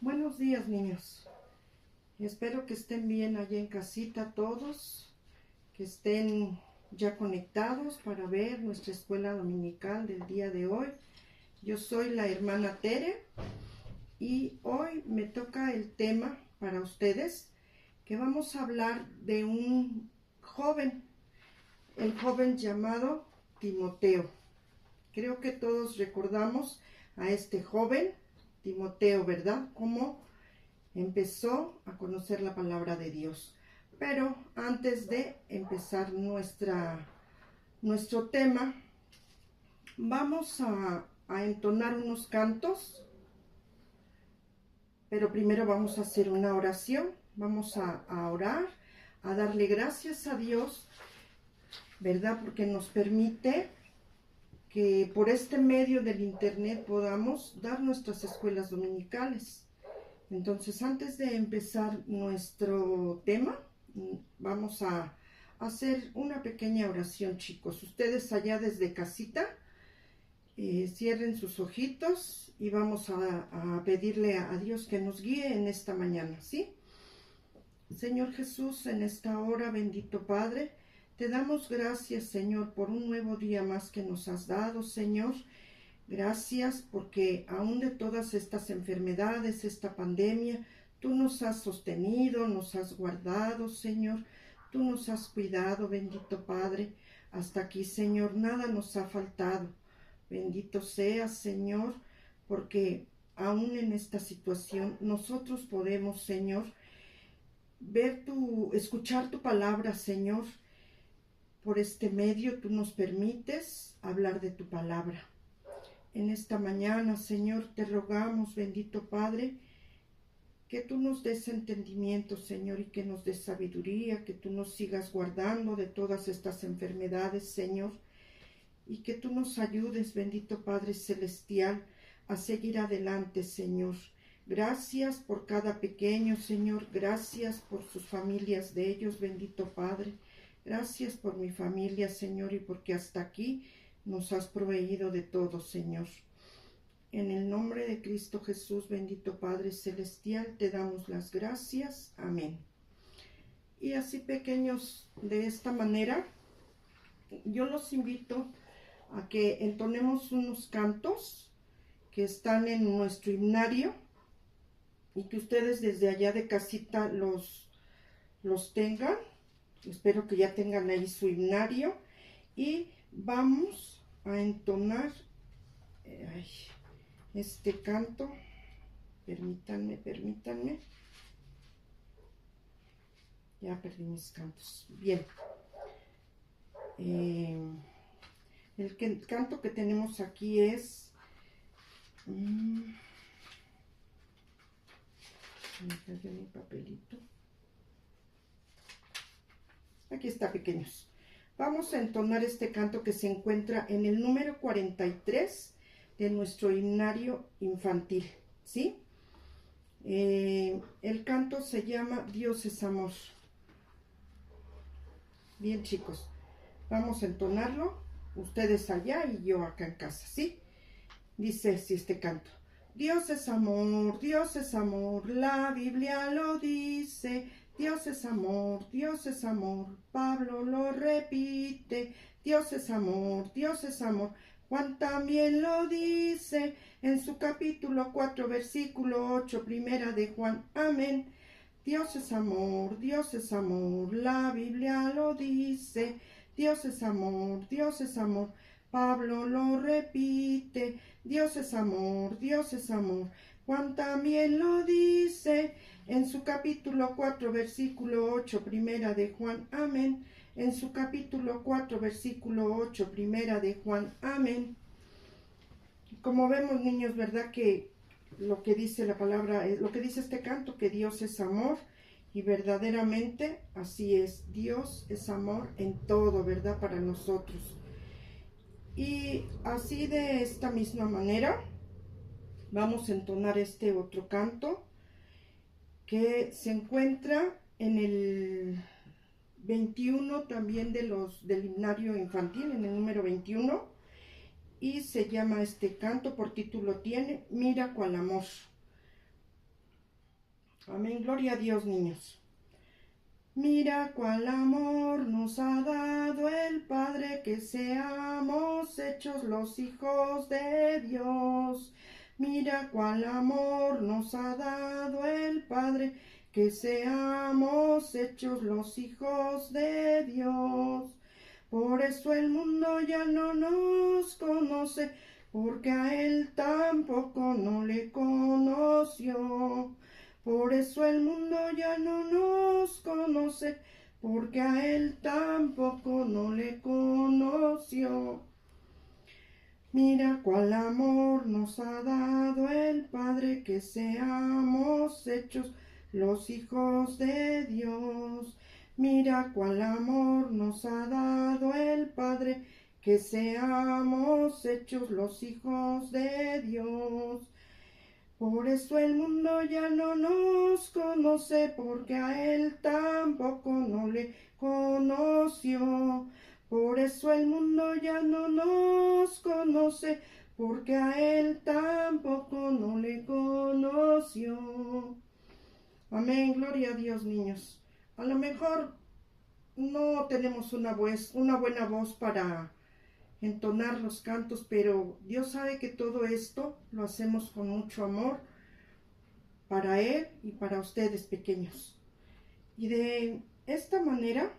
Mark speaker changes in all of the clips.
Speaker 1: Buenos días, niños. Espero que estén bien allá en casita todos, que estén ya conectados para ver nuestra escuela dominical del día de hoy. Yo soy la hermana Tere y hoy me toca el tema para ustedes, que vamos a hablar de un joven, el joven llamado Timoteo. Creo que todos recordamos a este joven Timoteo, ¿verdad? Cómo empezó a conocer la palabra de Dios. Pero antes de empezar nuestro tema, vamos a entonar unos cantos, pero primero vamos a hacer una oración. Vamos a orar, a darle gracias a Dios, ¿verdad? Porque nos permite que por este medio del internet podamos dar nuestras escuelas dominicales. Entonces, antes de empezar nuestro tema, vamos a hacer una pequeña oración, chicos. Ustedes allá desde casita, cierren sus ojitos y vamos a pedirle a Dios que nos guíe en esta mañana, ¿sí? Señor Jesús, en esta hora, bendito Padre, te damos gracias, Señor, por un nuevo día más que nos has dado, Señor. Gracias porque aún de todas estas enfermedades, esta pandemia, tú nos has sostenido, nos has guardado, Señor. Tú nos has cuidado, bendito Padre. Hasta aquí, Señor, nada nos ha faltado. Bendito seas, Señor, porque aún en esta situación nosotros podemos, Señor, escuchar tu palabra, Señor. Por este medio tú nos permites hablar de tu palabra. En esta mañana, Señor, te rogamos, bendito Padre, que tú nos des entendimiento, Señor, y que nos des sabiduría, que tú nos sigas guardando de todas estas enfermedades, Señor, y que tú nos ayudes, bendito Padre Celestial, a seguir adelante, Señor. Gracias por cada pequeño, Señor, gracias por sus familias de ellos, bendito Padre. Gracias por mi familia, Señor, y porque hasta aquí nos has proveído de todo, Señor. En el nombre de Cristo Jesús, bendito Padre Celestial, te damos las gracias. Amén. Y así, pequeños, de esta manera, yo los invito a que entonemos unos cantos que están en nuestro himnario y que ustedes desde allá de casita los tengan. Espero que ya tengan ahí su himnario y vamos a entonar este canto. Permítanme. Ya perdí mis cantos. Bien. El canto que tenemos aquí es... me cayó mi papelito. Aquí está, pequeños. Vamos a entonar este canto que se encuentra en el número 43 de nuestro himnario infantil, ¿sí? El canto se llama Dios es amor. Bien, chicos, vamos a entonarlo, ustedes allá y yo acá en casa, ¿sí? Dice así este canto. Dios es amor, la Biblia lo dice. Dios es amor, Pablo lo repite. Dios es amor, Juan también lo dice en su capítulo 4, versículo 8, primera de Juan. Amén. Dios es amor, la Biblia lo dice. Dios es amor, Pablo lo repite. Dios es amor, Juan también lo dice en su capítulo 4, versículo 8, primera de Juan. Amén. En su capítulo 4, versículo 8, primera de Juan. Amén. Como vemos, niños, ¿verdad? Que lo que dice la palabra, lo que dice este canto, que Dios es amor, y verdaderamente así es. Dios es amor en todo, ¿verdad? Para nosotros. Y así de esta misma manera vamos a entonar este otro canto que se encuentra en el 21 también del himnario infantil, en el número 21, y se llama este canto, por título tiene Mira cuál amor. Amén, gloria a Dios, niños. Mira cuál amor nos ha dado el Padre, que seamos hechos los hijos de Dios. Mira cuál amor nos ha dado el Padre, que seamos hechos los hijos de Dios. Por eso el mundo ya no nos conoce, porque a Él tampoco no le conoció. Por eso el mundo ya no nos conoce, porque a Él tampoco no le conoció. Mira cuál amor nos ha dado el Padre, que seamos hechos los hijos de Dios. Mira cuál amor nos ha dado el Padre, que seamos hechos los hijos de Dios. Por eso el mundo ya no nos conoce, porque a Él tampoco no le conoció. Por eso el mundo ya no nos conoce, porque a Él tampoco no le conoció. Amén, gloria a Dios, niños. A lo mejor no tenemos una buena voz para entonar los cantos, pero Dios sabe que todo esto lo hacemos con mucho amor para Él y para ustedes, pequeños. Y de esta manera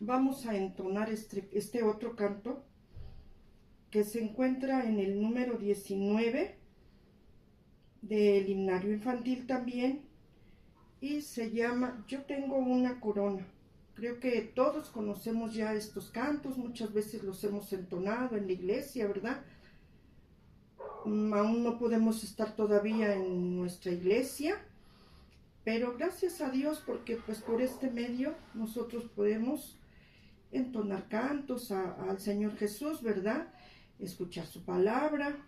Speaker 1: vamos a entonar este otro canto que se encuentra en el número 19 del himnario infantil también, y se llama Yo tengo una corona. Creo que todos conocemos ya estos cantos, muchas veces los hemos entonado en la iglesia, ¿verdad? Aún no podemos estar todavía en nuestra iglesia, pero gracias a Dios, porque pues por este medio nosotros podemos entonar cantos al Señor Jesús, ¿verdad? Escuchar su palabra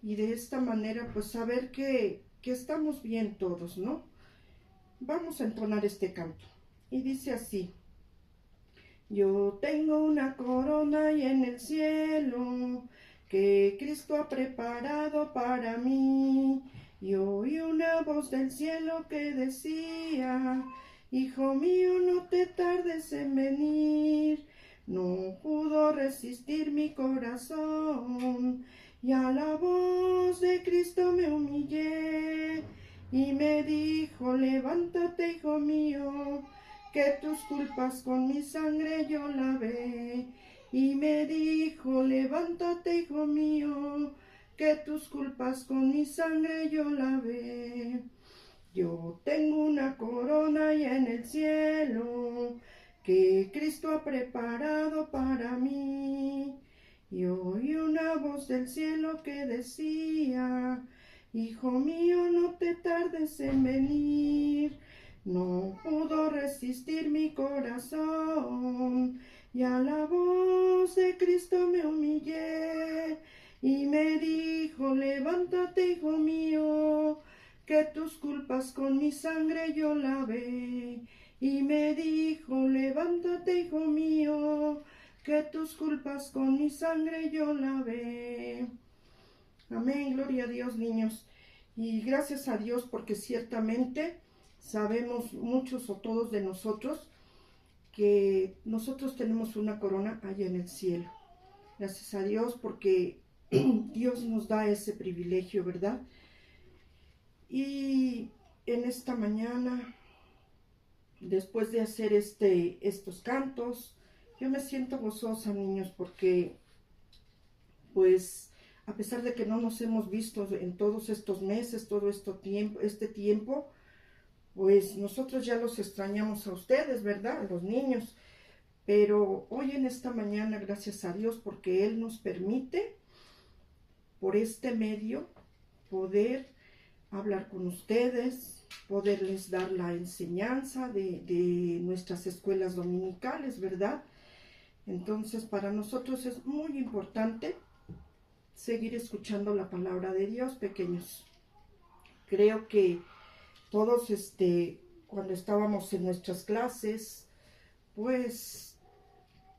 Speaker 1: y de esta manera pues saber que estamos bien todos, ¿no? Vamos a entonar este canto y dice así: yo tengo una corona y en el cielo que Cristo ha preparado para mí. Y oí una voz del cielo que decía: hijo mío, no te tardes en venir. No pudo resistir mi corazón, y a la voz de Cristo me humillé. Y me dijo: levántate, hijo mío, que tus culpas con mi sangre yo lavé. Y me dijo: levántate, hijo mío, que tus culpas con mi sangre yo lavé. Yo tengo una corona allá en el cielo, que Cristo ha preparado para mí. Y oí una voz del cielo que decía: hijo mío, no te tardes en venir. No pudo resistir mi corazón, y a la voz de Cristo me humillé. Y me dijo: levántate, hijo mío, que tus culpas con mi sangre yo lavé. Y me dijo: levántate, hijo mío, que tus culpas con mi sangre yo lavé. Amén, gloria a Dios, niños. Y gracias a Dios, porque ciertamente sabemos muchos o todos de nosotros que nosotros tenemos una corona allá en el cielo. Gracias a Dios, porque Dios nos da ese privilegio, ¿verdad? Y en esta mañana, después de hacer estos cantos, yo me siento gozosa, niños, porque pues a pesar de que no nos hemos visto en todos estos meses, todo este tiempo, pues nosotros ya los extrañamos a ustedes, ¿verdad? A los niños. Pero hoy en esta mañana, gracias a Dios, porque Él nos permite, por este medio, poder hablar con ustedes, poderles dar la enseñanza de nuestras escuelas dominicales, ¿verdad? Entonces, para nosotros es muy importante seguir escuchando la palabra de Dios, pequeños. Creo que todos, cuando estábamos en nuestras clases, pues,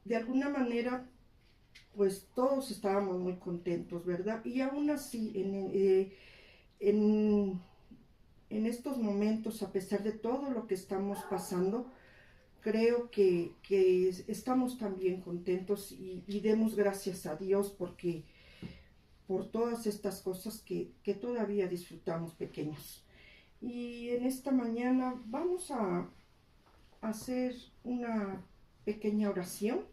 Speaker 1: de alguna manera, pues, todos estábamos muy contentos, ¿verdad? Y aún así, en en estos momentos, a pesar de todo lo que estamos pasando, creo que estamos también contentos y demos gracias a Dios por todas estas cosas que todavía disfrutamos pequeños. Y en esta mañana vamos a hacer una pequeña oración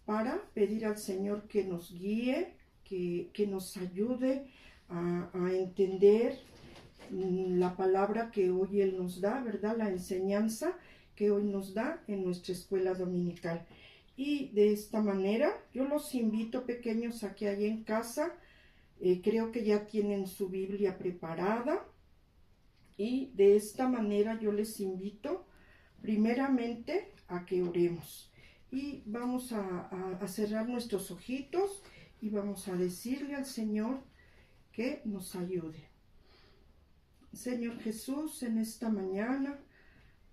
Speaker 1: para pedir al Señor que nos guíe, que nos ayude a entender la palabra que hoy Él nos da, ¿verdad? La enseñanza que hoy nos da en nuestra escuela dominical. Y de esta manera, yo los invito, pequeños, a que allá en casa, creo que ya tienen su Biblia preparada. Y de esta manera yo les invito, primeramente, a que oremos. Y vamos a cerrar nuestros ojitos y vamos a decirle al Señor que nos ayude. Señor Jesús, en esta mañana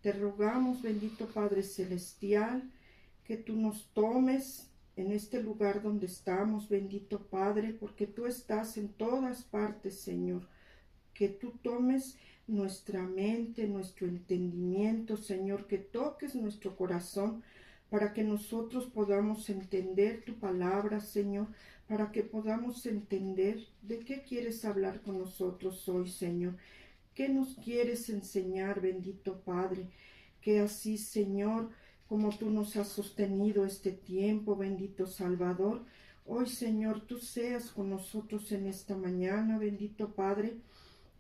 Speaker 1: te rogamos, bendito Padre Celestial, que tú nos tomes en este lugar donde estamos, bendito Padre, porque tú estás en todas partes, Señor. Que tú tomes nuestra mente, nuestro entendimiento, Señor, que toques nuestro corazón para que nosotros podamos entender tu palabra, Señor, para que podamos entender de qué quieres hablar con nosotros hoy, Señor. ¿Qué nos quieres enseñar, bendito Padre? Que así, Señor, como tú nos has sostenido este tiempo, bendito Salvador, hoy, Señor, tú seas con nosotros en esta mañana, bendito Padre,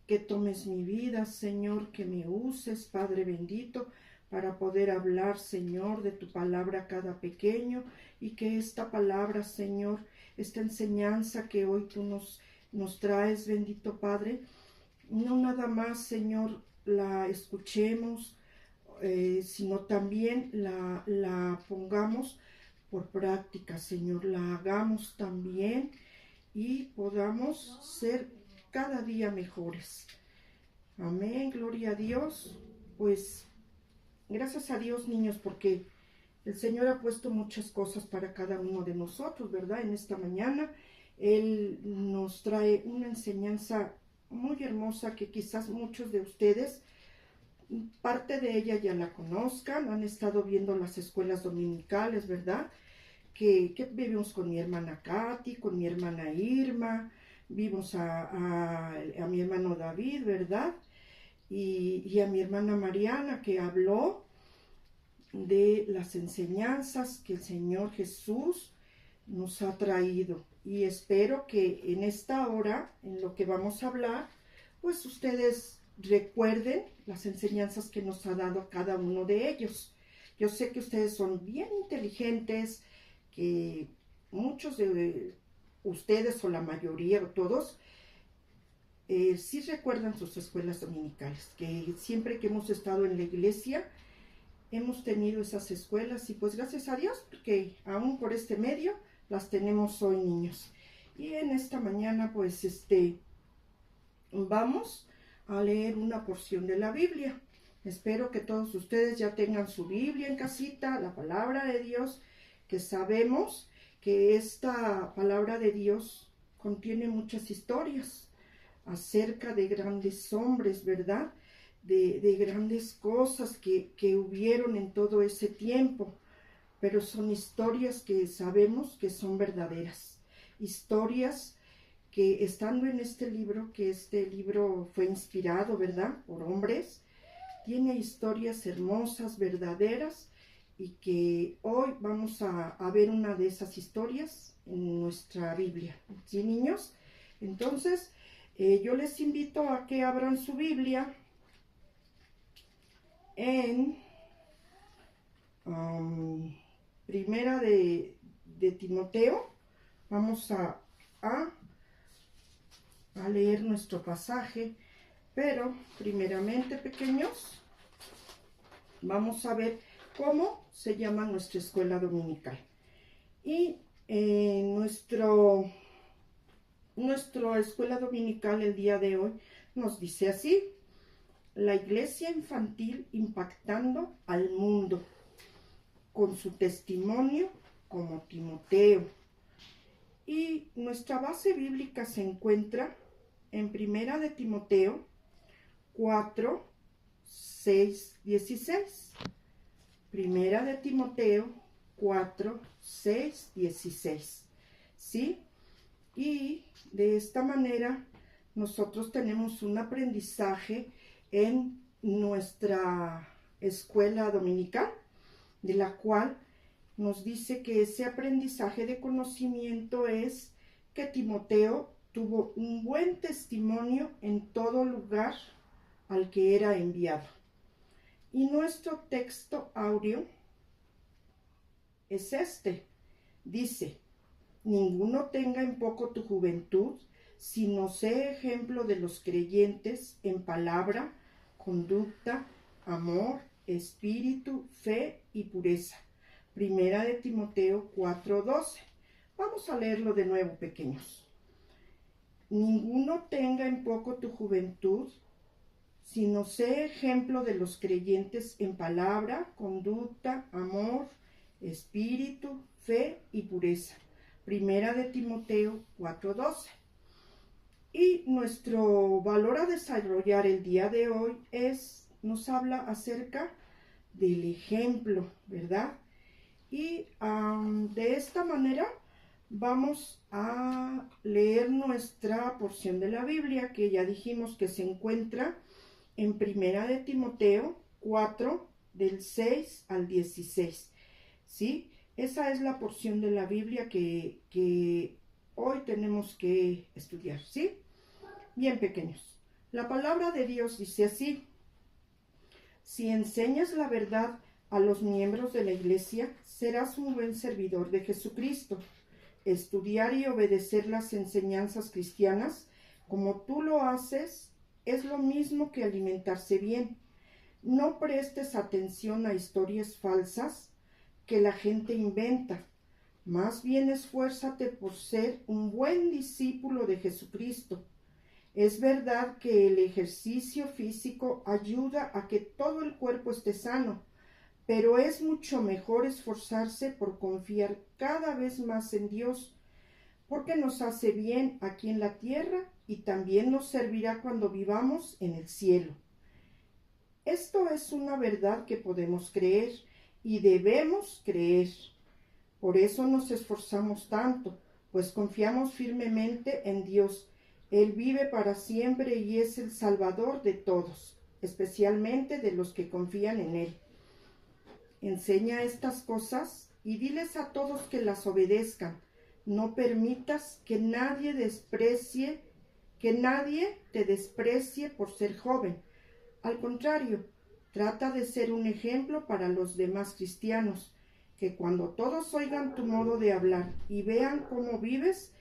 Speaker 1: que tomes mi vida, Señor, que me uses, Padre bendito, para poder hablar, Señor, de tu palabra a cada pequeño, y que esta palabra, Señor, esta enseñanza que hoy tú nos traes, bendito Padre, no nada más, Señor, la escuchemos, sino también la pongamos por práctica, Señor, la hagamos también y podamos ser cada día mejores. Amén, gloria a Dios. Pues gracias a Dios, niños, porque el Señor ha puesto muchas cosas para cada uno de nosotros, ¿verdad? En esta mañana Él nos trae una enseñanza muy hermosa que quizás muchos de ustedes, parte de ella ya la conozcan, han estado viendo las escuelas dominicales, ¿verdad? Que vivimos con mi hermana Katy, con mi hermana Irma, vimos a mi hermano David, ¿verdad? Y a mi hermana Mariana, que habló de las enseñanzas que el Señor Jesús nos ha traído. Y espero que en esta hora, en lo que vamos a hablar, pues ustedes recuerden las enseñanzas que nos ha dado cada uno de ellos. Yo sé que ustedes son bien inteligentes, que muchos de ustedes o la mayoría o todos sí recuerdan sus escuelas dominicales, que siempre que hemos estado en la iglesia hemos tenido esas escuelas y pues gracias a Dios porque aún por este medio las tenemos hoy, niños. Y en esta mañana pues vamos a leer una porción de la Biblia. Espero que todos ustedes ya tengan su Biblia en casita, la palabra de Dios, que sabemos que esta palabra de Dios contiene muchas historias acerca de grandes hombres, ¿verdad? De grandes cosas que hubieron en todo ese tiempo, pero son historias que sabemos que son verdaderas, historias que estando en este libro, que este libro fue inspirado, ¿verdad?, por hombres, tiene historias hermosas, verdaderas, y que hoy vamos a ver una de esas historias en nuestra Biblia. ¿Sí, niños? Entonces, yo les invito a que abran su Biblia en Primera de Timoteo. Vamos a leer nuestro pasaje, pero primeramente, pequeños, vamos a ver cómo se llama nuestra escuela dominical. Y nuestra escuela dominical el día de hoy nos dice así: la iglesia infantil impactando al mundo con su testimonio como Timoteo. Y nuestra base bíblica se encuentra en Primera de Timoteo 4, 6, 16. Primera de Timoteo 4, 6, 16. ¿Sí? Y de esta manera nosotros tenemos un aprendizaje en nuestra escuela dominical, de la cual nos dice que ese aprendizaje de conocimiento es que Timoteo tuvo un buen testimonio en todo lugar al que era enviado. Y nuestro texto áureo es este. Dice: ninguno tenga en poco tu juventud, sino sé ejemplo de los creyentes en palabra, conducta, amor, espíritu, fe y pureza. Primera de Timoteo 4:12. Vamos a leerlo de nuevo, pequeños. Ninguno tenga en poco tu juventud, sino sé ejemplo de los creyentes en palabra, conducta, amor, espíritu, fe y pureza. Primera de Timoteo 4:12. Y nuestro valor a desarrollar el día de hoy nos habla acerca del ejemplo, ¿verdad? Y de esta manera vamos a leer nuestra porción de la Biblia, que ya dijimos que se encuentra en Primera de Timoteo 4, del 6 al 16. ¿Sí? Esa es la porción de la Biblia que hoy tenemos que estudiar, ¿sí? Bien, pequeños. La palabra de Dios dice así: si enseñas la verdad a los miembros de la iglesia, serás un buen servidor de Jesucristo. Estudiar y obedecer las enseñanzas cristianas, como tú lo haces, es lo mismo que alimentarse bien. No prestes atención a historias falsas que la gente inventa. Más bien esfuérzate por ser un buen discípulo de Jesucristo. Es verdad que el ejercicio físico ayuda a que todo el cuerpo esté sano, pero es mucho mejor esforzarse por confiar cada vez más en Dios, porque nos hace bien aquí en la tierra y también nos servirá cuando vivamos en el cielo. Esto es una verdad que podemos creer y debemos creer. Por eso nos esforzamos tanto, pues confiamos firmemente en Dios. Él vive para siempre y es el Salvador de todos, especialmente de los que confían en Él. Enseña estas cosas y diles a todos que las obedezcan. No permitas que nadie te desprecie por ser joven. Al contrario, trata de ser un ejemplo para los demás cristianos, que cuando todos oigan tu modo de hablar y vean cómo vives,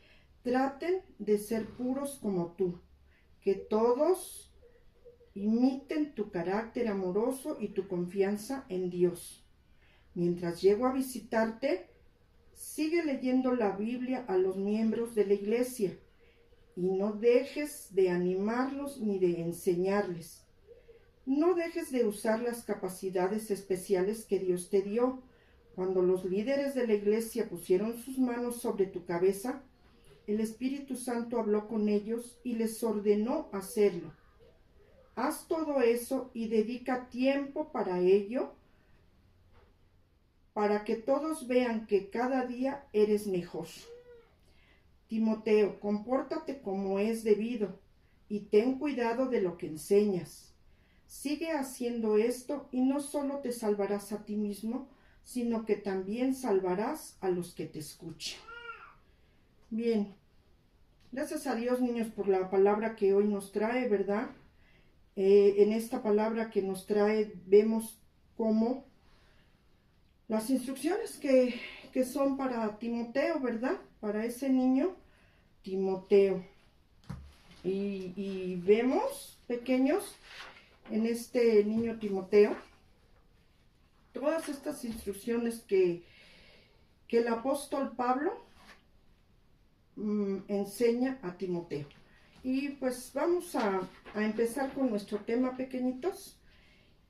Speaker 1: traten de ser puros como tú. Que todos imiten tu carácter amoroso y tu confianza en Dios. Mientras llego a visitarte, sigue leyendo la Biblia a los miembros de la iglesia y no dejes de animarlos ni de enseñarles. No dejes de usar las capacidades especiales que Dios te dio. Cuando los líderes de la iglesia pusieron sus manos sobre tu cabeza, el Espíritu Santo habló con ellos y les ordenó hacerlo. Haz todo eso y dedica tiempo para ello, para que todos vean que cada día eres mejor. Timoteo, compórtate como es debido y ten cuidado de lo que enseñas. Sigue haciendo esto y no solo te salvarás a ti mismo, sino que también salvarás a los que te escuchen. Bien, gracias a Dios, niños, por la palabra que hoy nos trae, ¿verdad? En esta palabra que nos trae vemos cómo las instrucciones que son para Timoteo, ¿verdad? Para ese niño Timoteo. Y vemos, pequeños, en este niño Timoteo, todas estas instrucciones que el apóstol Pablo enseña a Timoteo. Y pues vamos a empezar con nuestro tema, pequeñitos.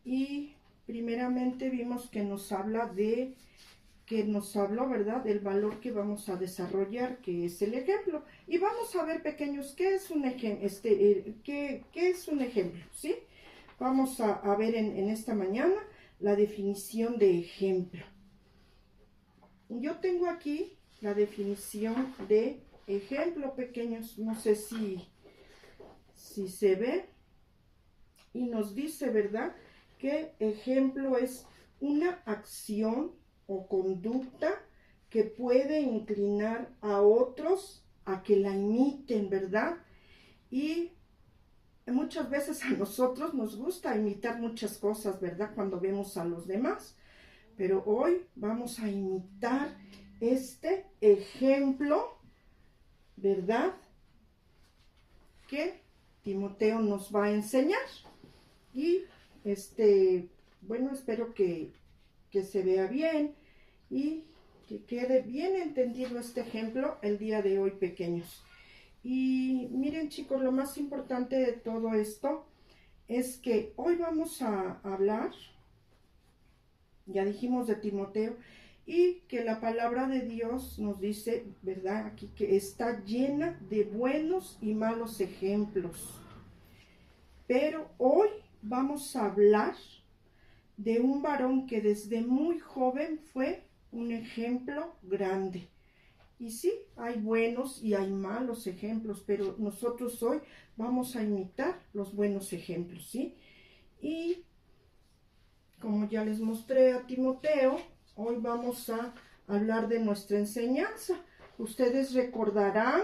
Speaker 1: Y primeramente vimos que nos habló, ¿verdad?, del valor que vamos a desarrollar, que es el ejemplo. Y vamos a ver, pequeños, ¿qué es un ejemplo? ¿Qué es un ejemplo? ¿Sí? vamos a ver en esta mañana la definición de ejemplo. Yo tengo aquí la definición de ejemplo, pequeños. No sé si se ve. Y nos dice, ¿verdad?, que ejemplo es una acción o conducta que puede inclinar a otros a que la imiten, ¿verdad? Y muchas veces a nosotros nos gusta imitar muchas cosas, ¿verdad?, cuando vemos a los demás. Pero hoy vamos a imitar este ejemplo, ¿verdad?, que Timoteo nos va a enseñar. Y bueno, espero que se vea bien y que quede bien entendido este ejemplo el día de hoy, pequeños. Y miren, chicos, lo más importante de todo esto es que hoy vamos a hablar, ya dijimos, de Timoteo, y que la palabra de Dios nos dice, ¿verdad?, aquí que está llena de buenos y malos ejemplos. Pero hoy vamos a hablar de un varón que desde muy joven fue un ejemplo grande. Y sí, hay buenos y hay malos ejemplos, pero nosotros hoy vamos a imitar los buenos ejemplos, ¿sí? Y como ya les mostré a Timoteo, hoy vamos a hablar de nuestra enseñanza. Ustedes recordarán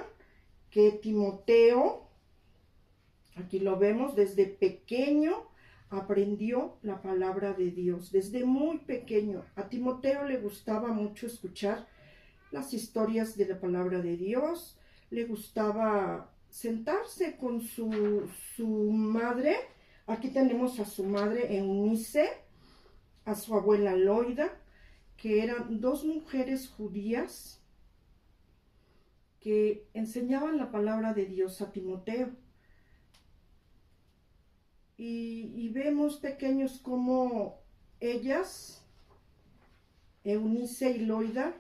Speaker 1: que Timoteo, aquí lo vemos, desde pequeño aprendió la palabra de Dios, desde muy pequeño. A Timoteo le gustaba mucho escuchar las historias de la palabra de Dios, le gustaba sentarse con su madre. Aquí tenemos a su madre Eunice, a su abuela Loida, que eran dos mujeres judías que enseñaban la palabra de Dios a Timoteo. Y vemos, pequeños, como ellas, Eunice y Loida,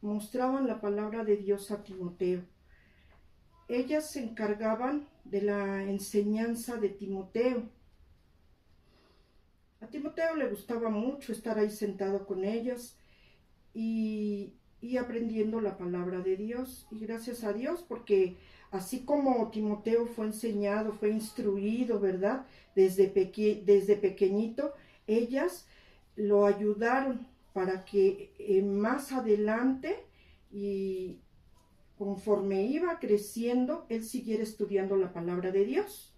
Speaker 1: mostraban la palabra de Dios a Timoteo. Ellas se encargaban de la enseñanza de Timoteo. A Timoteo le gustaba mucho estar ahí sentado con ellas y aprendiendo la palabra de Dios. Y gracias a Dios, porque así como Timoteo fue enseñado, fue instruido, ¿verdad?, desde pequeñito, ellas lo ayudaron para que más adelante y conforme iba creciendo, él siguiera estudiando la palabra de Dios.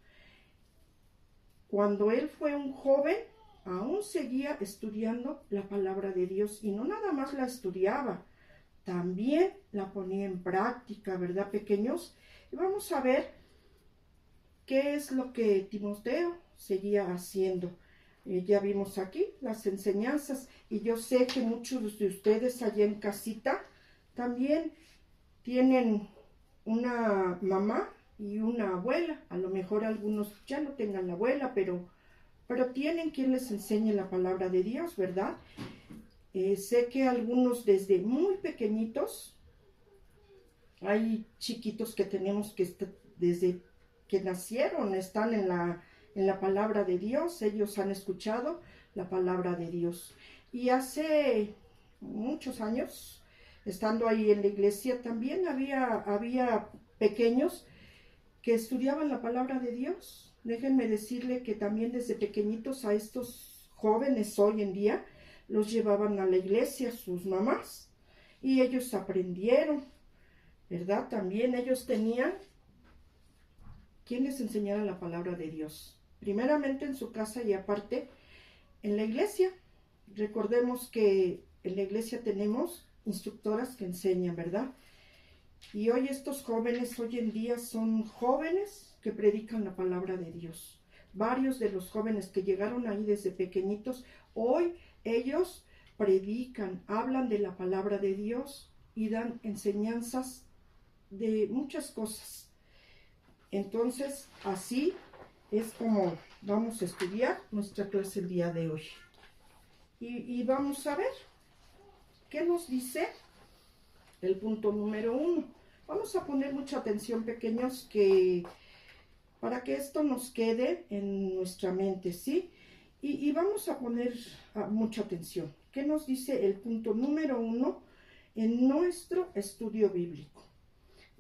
Speaker 1: Cuando él fue un joven, aún seguía estudiando la palabra de Dios, y no nada más la estudiaba, también la ponía en práctica, ¿verdad, pequeños? Y vamos a ver qué es lo que Timoteo seguía haciendo. Ya vimos aquí las enseñanzas, y yo sé que muchos de ustedes allá en casita también tienen una mamá y una abuela. A lo mejor algunos ya no tengan la abuela, pero tienen quien les enseñe la palabra de Dios, ¿verdad? Sé que algunos desde muy pequeñitos, hay chiquitos que tenemos que desde que nacieron están en la palabra de Dios. Ellos han escuchado la palabra de Dios. Y hace muchos años, estando ahí en la iglesia, también había pequeños que estudiaban la palabra de Dios. Déjenme decirle que también desde pequeñitos a estos jóvenes hoy en día los llevaban a la iglesia sus mamás, y ellos aprendieron, ¿verdad? También ellos tenían quien les enseñara la palabra de Dios, primeramente en su casa y aparte en la iglesia. Recordemos que en la iglesia tenemos instructoras que enseñan, ¿verdad? Y hoy estos jóvenes, hoy en día, son jóvenes que predican la palabra de Dios. Varios de los jóvenes que llegaron ahí desde pequeñitos, hoy ellos predican, hablan de la palabra de Dios y dan enseñanzas de muchas cosas. Entonces, así es como vamos a estudiar nuestra clase el día de hoy. Y vamos a ver qué nos dice el punto número 1. Vamos a poner mucha atención, pequeños, que para que esto nos quede en nuestra mente, ¿sí? Y vamos a poner mucha atención. ¿Qué nos dice el punto número 1 en nuestro estudio bíblico?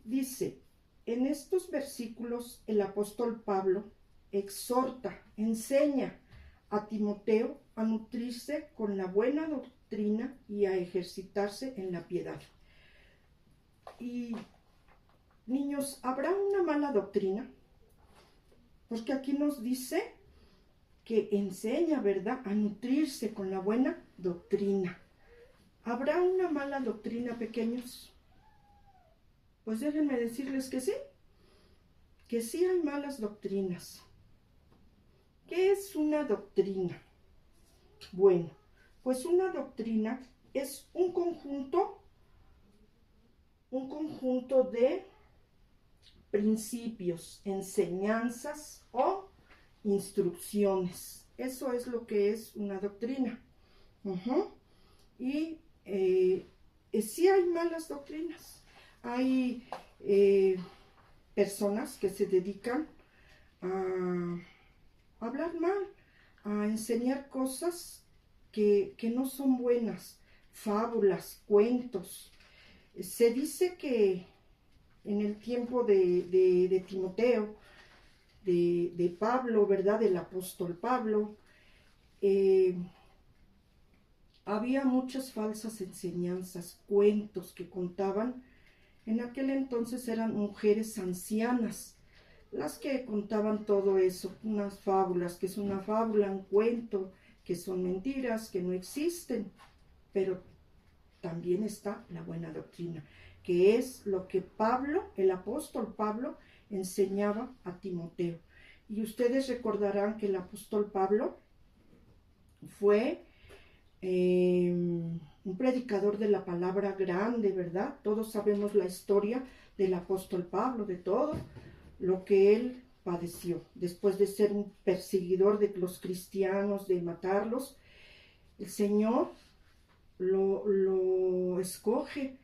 Speaker 1: Dice, en estos versículos el apóstol Pablo exhorta, enseña a Timoteo a nutrirse con la buena doctrina y a ejercitarse en la piedad. Y, niños, ¿habrá una mala doctrina? Porque aquí nos dice que enseña, ¿verdad?, a nutrirse con la buena doctrina. ¿Habrá una mala doctrina, pequeños? Pues déjenme decirles que sí hay malas doctrinas. ¿Qué es una doctrina? Bueno, pues una doctrina es un conjunto de principios, enseñanzas o instrucciones. Eso es lo que es una doctrina. Y sí hay malas doctrinas. Hay personas que se dedican a hablar mal, a enseñar cosas que no son buenas, fábulas, cuentos. Se dice que en el tiempo de Timoteo, de Pablo, ¿verdad?, del apóstol Pablo, había muchas falsas enseñanzas, cuentos que contaban. En aquel entonces eran mujeres ancianas las que contaban todo eso, unas fábulas, que es una fábula, un cuento, que son mentiras, que no existen. Pero también está la buena doctrina, que es lo que Pablo, el apóstol Pablo, enseñaba a Timoteo. Y ustedes recordarán que el apóstol Pablo fue un predicador de la palabra grande, ¿verdad? Todos sabemos la historia del apóstol Pablo, de todo lo que él padeció. Después de ser un perseguidor de los cristianos, de matarlos, el Señor lo escoge,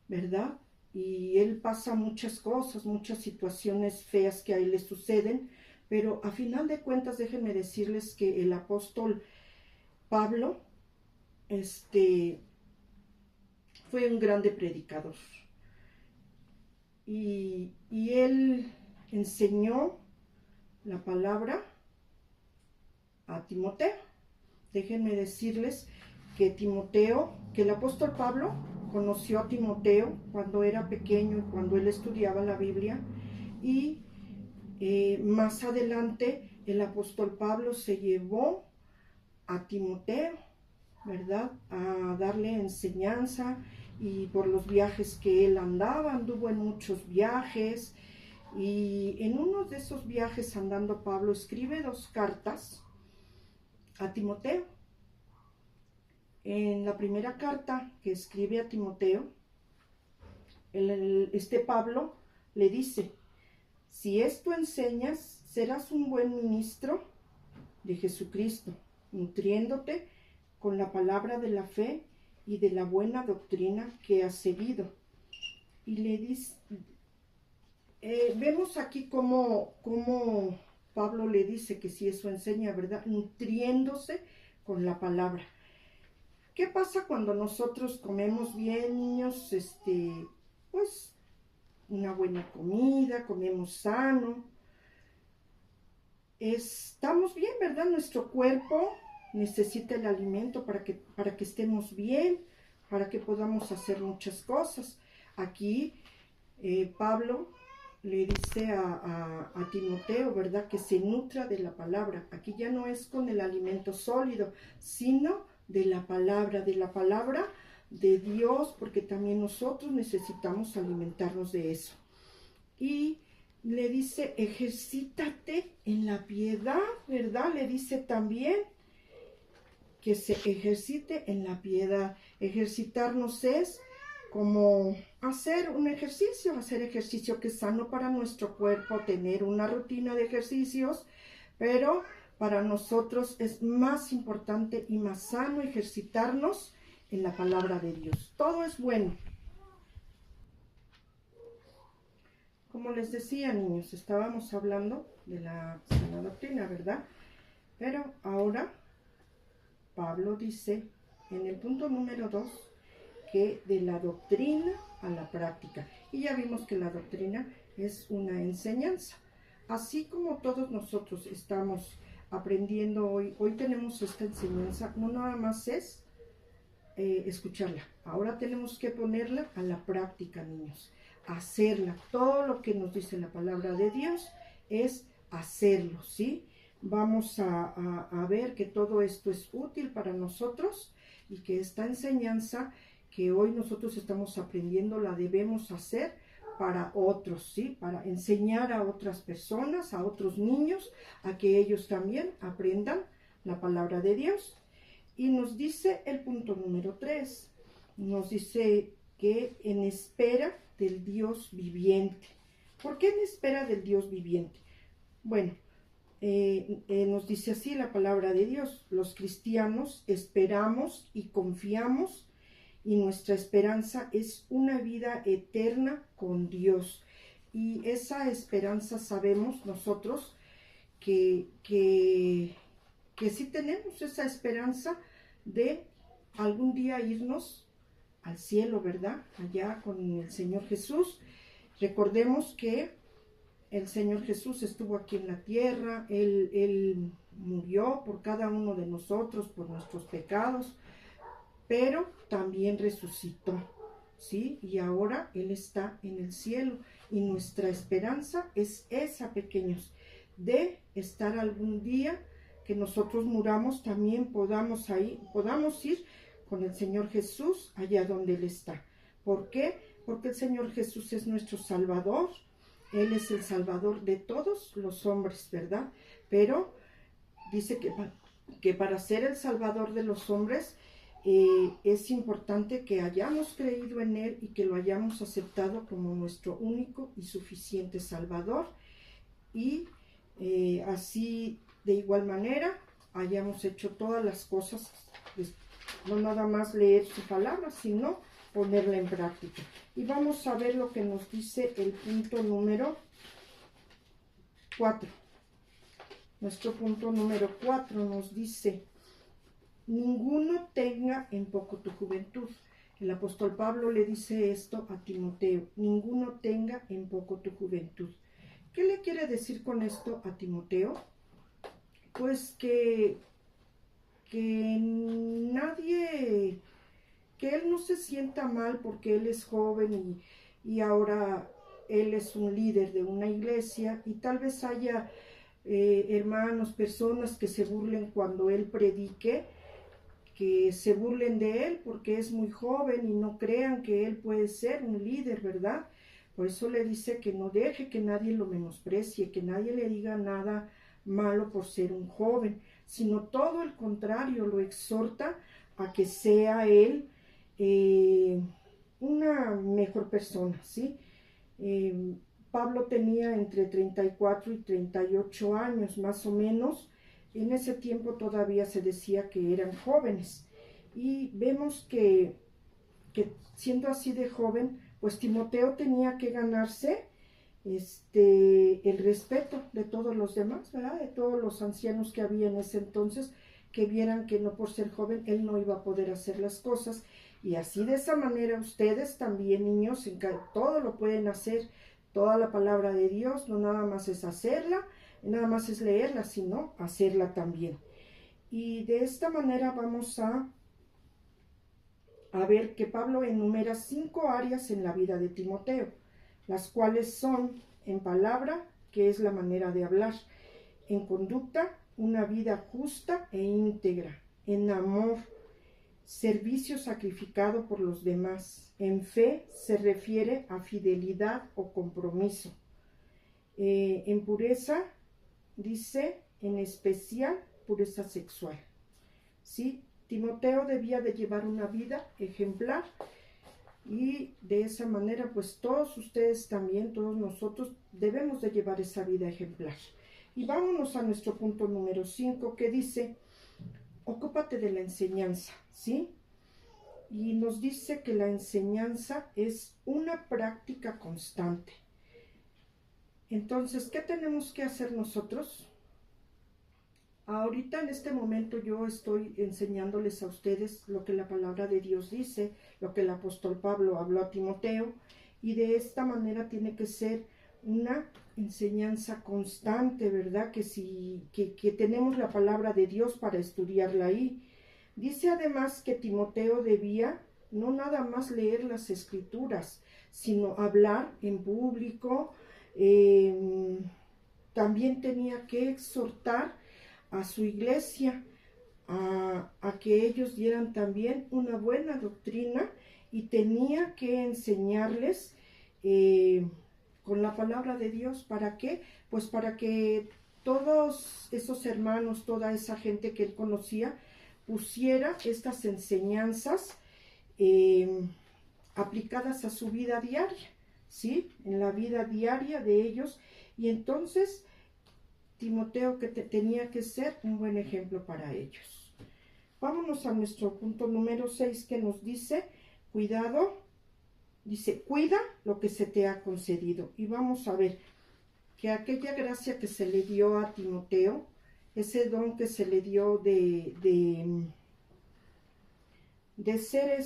Speaker 1: ¿verdad? Y él pasa muchas cosas, muchas situaciones feas que a él le suceden, pero a final de cuentas déjenme decirles que el apóstol Pablo fue un grande predicador. Y él enseñó la palabra a Timoteo. Déjenme decirles que el apóstol Pablo conoció a Timoteo cuando era pequeño y cuando él estudiaba la Biblia, y más adelante el apóstol Pablo se llevó a Timoteo, ¿verdad?, a darle enseñanza, y por los viajes que él anduvo en muchos viajes, y en uno de esos viajes andando Pablo escribe 2 cartas a Timoteo. En la primera carta que escribe a Timoteo, Pablo le dice: si esto enseñas, serás un buen ministro de Jesucristo, nutriéndote con la palabra de la fe y de la buena doctrina que has seguido. Y le dice, vemos aquí cómo Pablo le dice que si eso enseña, ¿verdad?, nutriéndose con la palabra. ¿Qué pasa cuando nosotros comemos bien, niños? Pues una buena comida, comemos sano, estamos bien, ¿verdad? Nuestro cuerpo necesita el alimento para que estemos bien, para que podamos hacer muchas cosas. Aquí Pablo le dice a Timoteo, ¿verdad?, que se nutra de la palabra. Aquí ya no es con el alimento sólido, sino de la palabra de Dios, porque también nosotros necesitamos alimentarnos de eso. Y le dice, ejercítate en la piedad, ¿verdad? Le dice también que se ejercite en la piedad. Ejercitarnos es como hacer ejercicio que es sano para nuestro cuerpo, tener una rutina de ejercicios, pero para nosotros es más importante y más sano ejercitarnos en la palabra de Dios. Todo es bueno. como les decía, niños, estábamos hablando de la sana doctrina, ¿verdad? Pero ahora Pablo dice en el punto número 2 que de la doctrina a la práctica. Y ya vimos que la doctrina es una enseñanza. Así como todos nosotros estamos aprendiendo hoy tenemos esta enseñanza, no nada más es escucharla. Ahora tenemos que ponerla a la práctica, niños. Hacerla. Todo lo que nos dice la palabra de Dios es hacerlo, ¿sí? Vamos a ver que todo esto es útil para nosotros y que esta enseñanza que hoy nosotros estamos aprendiendo la debemos hacer para otros, ¿sí? Para enseñar a otras personas, a otros niños, a que ellos también aprendan la palabra de Dios. Y nos dice el punto número 3, nos dice que en espera del Dios viviente. ¿Por qué en espera del Dios viviente? Bueno, nos dice así la palabra de Dios. Los cristianos esperamos y confiamos y nuestra esperanza es una vida eterna con Dios. Y esa esperanza sabemos nosotros que sí tenemos esa esperanza de algún día irnos al cielo, ¿verdad? Allá con el Señor Jesús. Recordemos que el Señor Jesús estuvo aquí en la tierra, Él murió por cada uno de nosotros, por nuestros pecados, pero también resucitó, ¿sí? Y ahora Él está en el cielo y nuestra esperanza es esa, pequeños, de estar algún día que nosotros muramos, también podamos ir con el Señor Jesús allá donde Él está. ¿Por qué? Porque el Señor Jesús es nuestro Salvador. Él es el Salvador de todos los hombres, ¿verdad? Pero dice que para ser el Salvador de los hombres es importante que hayamos creído en Él y que lo hayamos aceptado como nuestro único y suficiente Salvador. Y así, de igual manera, hayamos hecho todas las cosas, no nada más leer su palabra, sino ponerla en práctica. Y vamos a ver lo que nos dice el punto número 4. Nuestro punto número 4 nos dice: ninguno tenga en poco tu juventud. El apóstol Pablo le dice esto a Timoteo: ninguno tenga en poco tu juventud. ¿Qué le quiere decir con esto a Timoteo? Pues que nadie, que él no se sienta mal porque él es joven y ahora él es un líder de una iglesia y tal vez haya hermanos, personas que se burlen cuando él predique, que se burlen de él porque es muy joven y no crean que él puede ser un líder, ¿verdad? Por eso le dice que no deje que nadie lo menosprecie, que nadie le diga nada malo por ser un joven, sino todo el contrario, lo exhorta a que sea él una mejor persona, ¿sí? Pablo tenía entre 34 y 38 años, más o menos. En ese tiempo todavía se decía que eran jóvenes. Y vemos que siendo así de joven, pues Timoteo tenía que ganarse el respeto de todos los demás, ¿verdad? De todos los ancianos que había en ese entonces, que vieran que no por ser joven él no iba a poder hacer las cosas. Y así de esa manera ustedes también, niños, todo lo pueden hacer. Toda la palabra de Dios no nada más es hacerla, nada más es leerla, sino hacerla también. Y de esta manera vamos a ver que Pablo enumera 5 áreas en la vida de Timoteo, las cuales son: en palabra, que es la manera de hablar; en conducta, una vida justa e íntegra; en amor, servicio sacrificado por los demás; en fe, se refiere a fidelidad o compromiso; en pureza, dice, en especial pureza sexual, ¿sí? Timoteo debía de llevar una vida ejemplar y de esa manera pues todos ustedes también, todos nosotros debemos de llevar esa vida ejemplar. Y vámonos a nuestro punto número 5, que dice: ocúpate de la enseñanza, ¿sí? Y nos dice que la enseñanza es una práctica constante. Entonces, ¿qué tenemos que hacer nosotros? Ahorita en este momento yo estoy enseñándoles a ustedes lo que la palabra de Dios dice, lo que el apóstol Pablo habló a Timoteo, y de esta manera tiene que ser una enseñanza constante, ¿verdad? Que tenemos la palabra de Dios para estudiarla ahí. Dice además que Timoteo debía no nada más leer las escrituras, sino hablar en público. También tenía que exhortar a su iglesia a que ellos dieran también una buena doctrina, y tenía que enseñarles con la palabra de Dios. ¿Para qué? Pues para que todos esos hermanos, toda esa gente que él conocía, pusiera estas enseñanzas aplicadas a su vida diaria, ¿sí? En la vida diaria de ellos. Y entonces Timoteo tenía que ser un buen ejemplo para ellos. Vámonos a nuestro punto número 6, que nos dice, cuidado, dice, cuida lo que se te ha concedido. Y vamos a ver que aquella gracia que se le dio a Timoteo, ese don que se le dio de ser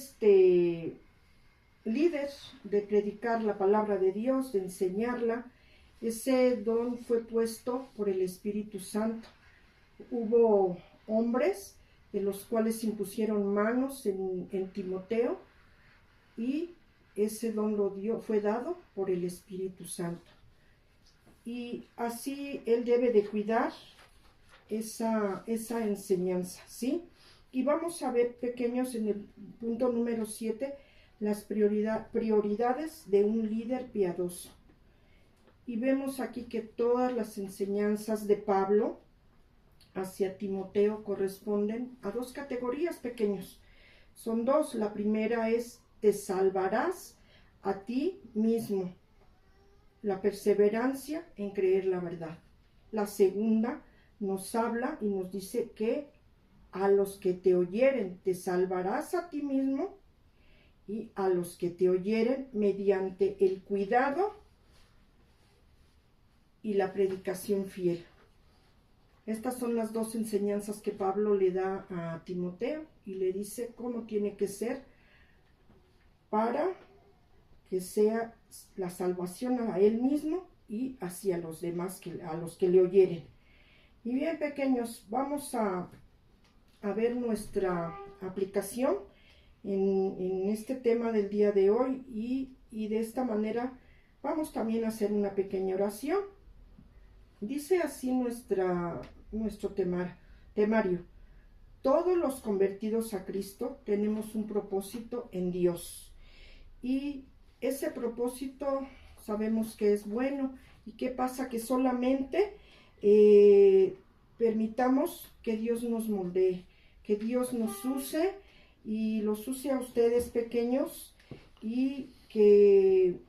Speaker 1: líder, de predicar la palabra de Dios, de enseñarla, ese don fue puesto por el Espíritu Santo. Hubo hombres de los cuales impusieron manos en Timoteo, y ese don fue dado por el Espíritu Santo. Y así él debe de cuidar esa enseñanza, ¿sí? Y vamos a ver, pequeños, en el punto número 7, las prioridades de un líder piadoso. Y vemos aquí que todas las enseñanzas de Pablo hacia Timoteo corresponden a dos categorías, pequeños. Son dos. La primera es, te salvarás a ti mismo. La perseverancia en creer la verdad. La segunda nos habla y nos dice que a los que te oyeren, te salvarás a ti mismo, y a los que te oyeren mediante el cuidado y la predicación fiel. Estas son las dos enseñanzas que Pablo le da a Timoteo, y le dice cómo tiene que ser para que sea la salvación a él mismo y hacia los demás, a los que le oyeren. Y bien, pequeños, vamos a ver nuestra aplicación en este tema del día de hoy, y de esta manera vamos también a hacer una pequeña oración. Dice así nuestro temario. Todos los convertidos a Cristo tenemos un propósito en Dios, y ese propósito sabemos que es bueno. ¿Y qué pasa? Que solamente permitamos que Dios nos moldee, que Dios nos use, y los use a ustedes, pequeños, y que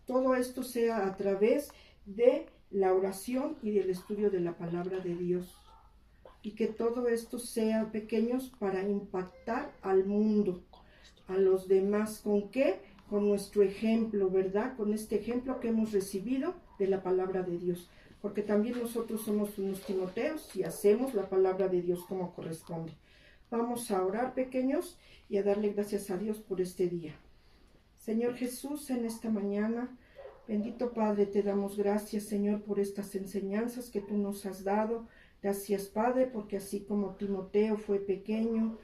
Speaker 1: todo esto sea a través de la oración y del estudio de la palabra de Dios, y que todo esto sea, pequeños, para impactar al mundo, a los demás. ¿Con qué? Con nuestro ejemplo, ¿verdad? Con este ejemplo que hemos recibido de la palabra de Dios, porque también nosotros somos unos Timoteos y hacemos la palabra de Dios como corresponde. Vamos a orar, pequeños, y a darle gracias a Dios por este día. Señor Jesús, en esta mañana, bendito Padre, te damos gracias, Señor, por estas enseñanzas que tú nos has dado. Gracias, Padre, porque así como Timoteo fue pequeño,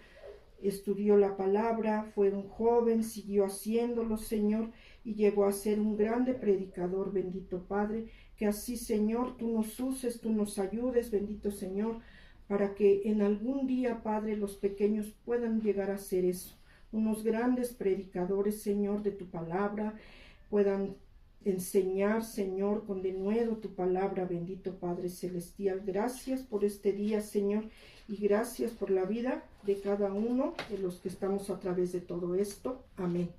Speaker 1: estudió la palabra, fue un joven, siguió haciéndolo, Señor, y llegó a ser un grande predicador, bendito Padre. Que así, Señor, tú nos uses, tú nos ayudes, bendito Señor, para que en algún día, Padre, los pequeños puedan llegar a ser eso, unos grandes predicadores, Señor, de tu palabra, puedan enseñar, Señor, con denuedo tu palabra, bendito Padre Celestial. Gracias por este día, Señor, y gracias por la vida de cada uno de los que estamos a través de todo esto. Amén.